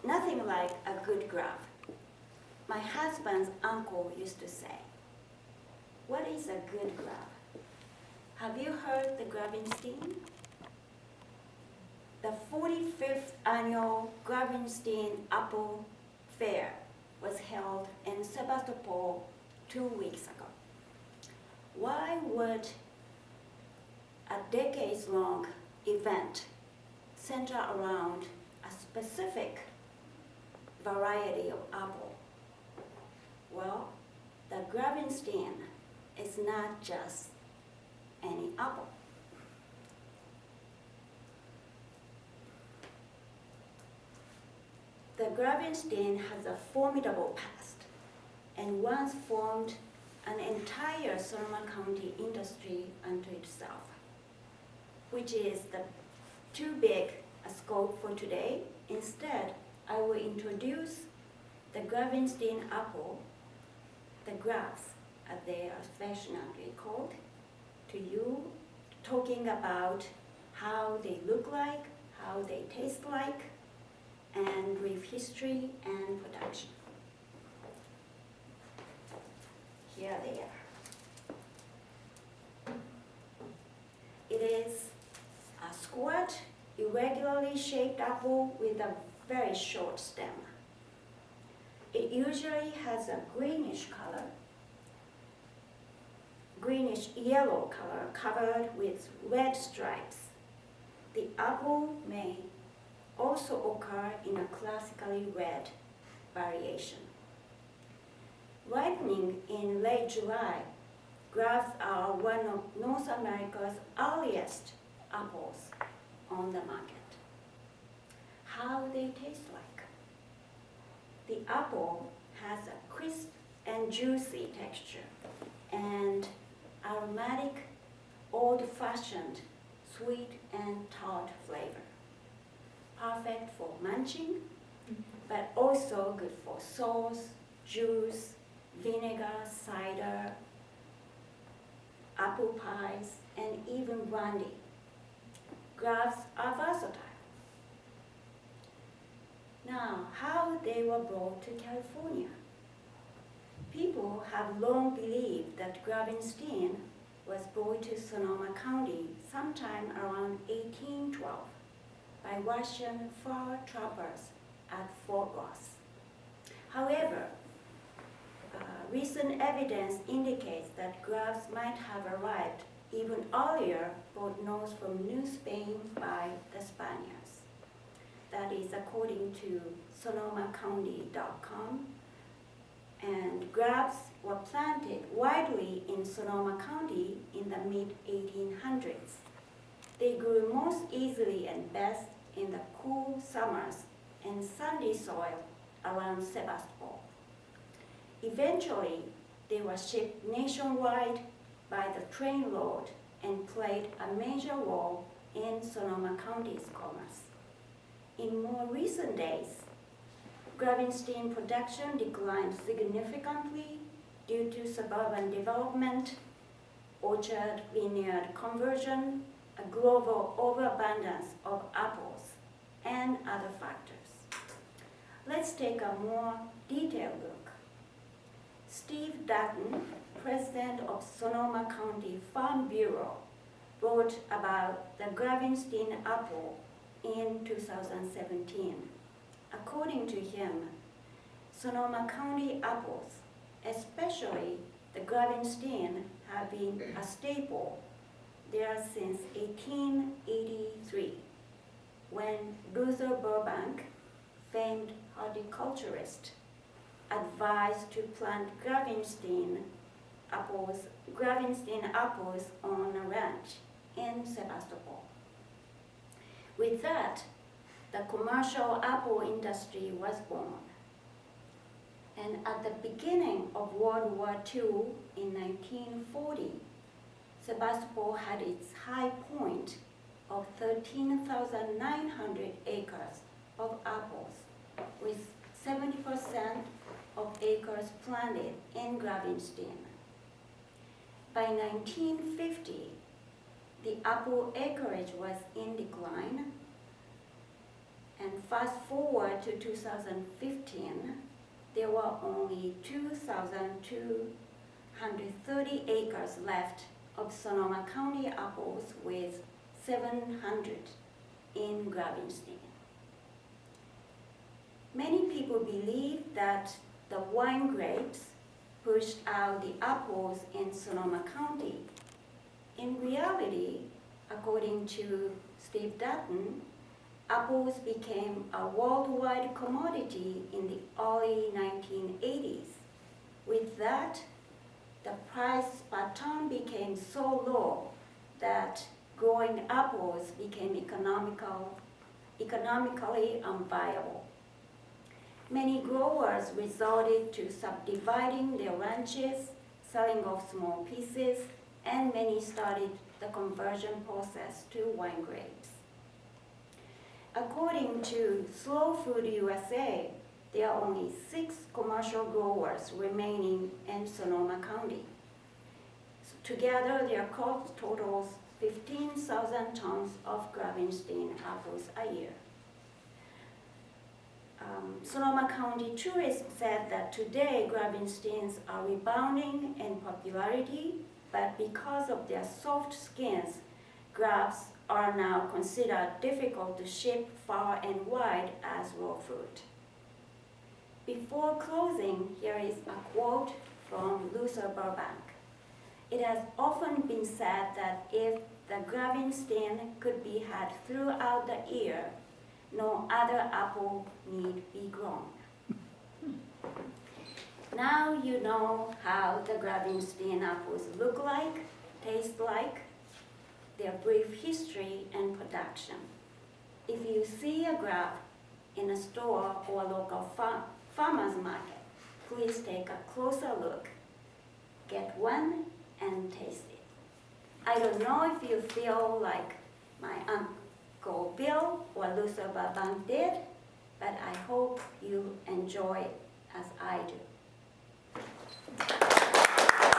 nothing like a good graph. My husband's uncle used to say, "What is a good graph? Have you heard the Gravenstein?" The 45th annual Gravenstein Apple Fair was held in Sebastopol 2 weeks ago. Why would a decades-long event center around a specific variety of apple? Well, the Gravenstein is not just any apple. The Gravenstein has a formidable past and once formed an entire Sonoma County industry unto itself, which is too big a scope for today. Instead, I will introduce the Gravenstein apple, the grapes, as they are affectionately called, to you, talking about how they look like, how they taste like, and brief history and production. Here they are. It is a squat, irregularly shaped apple with a very short stem. It usually has a greenish yellow color covered with red stripes. The apple may also occur in a classically red variation. Ripening in late July, grapes are one of North America's earliest apples on the market. How they taste like? The apple has a crisp and juicy texture and aromatic, old-fashioned, sweet and tart flavor. Perfect for munching, but also good for sauce, juice, vinegar, cider, apple pies, and even brandy. Grapes are versatile. Now, how they were brought to California? People have long believed that Gravenstein was brought to Sonoma County sometime around 1812 by Russian fur trappers at Fort Ross. However, recent evidence indicates that grapes might have arrived even earlier, brought north from New Spain by the Spaniards. That is according to sonomacounty.com. And grapes were planted widely in Sonoma County in the mid-1800s. They grew most easily and best in the cool summers and sandy soil around Sebastopol. Eventually, they were shipped nationwide by the trainload and played a major role in Sonoma County's commerce. In more recent days, Gravenstein production declined significantly due to suburban development, orchard vineyard conversion, a global overabundance of apples, and other factors. Let's take a more detailed look. Steve Dutton, president of Sonoma County Farm Bureau, wrote about the Gravenstein apple in 2017. According to him, Sonoma County apples, especially the Gravenstein, have been a staple there since 1883, when Luther Burbank, famed horticulturist, advised to plant Gravenstein apples on a ranch in Sebastopol. With that, the commercial apple industry was born. And at the beginning of World War II in 1940, Sebastopol had its high point of 13,900 acres of apples, with 70% of acres planted in Gravenstein. By 1950, the apple acreage was in decline, fast forward to 2015, there were only 2,230 acres left of Sonoma County apples with 700 in Gravenstein. Many people believe that the wine grapes pushed out the apples in Sonoma County. In reality, according to Steve Dutton, apples became a worldwide commodity in the early 1980s. With that, the price per ton became so low that growing apples became economically unviable. Many growers resorted to subdividing their ranches, selling off small pieces, and many started the conversion process to wine grapes. According to Slow Food USA, there are only 6 commercial growers remaining in Sonoma County. So together, their crop totals 15,000 tons of Gravenstein apples a year. Sonoma County tourists said that today Gravensteins are rebounding in popularity, but because of their soft skins, grapes are now considered difficult to ship far and wide as raw fruit. Before closing, here is a quote from Luther Burbank. It has often been said that if the Gravenstein could be had throughout the year, no other apple need be grown. Now you know how the Gravenstein apples look like, taste like, their brief history and production. If you see a grape in a store or local farmer's market, please take a closer look. Get one and taste it. I don't know if you feel like my Uncle Bill or Luther Burbank did, but I hope you enjoy it as I do.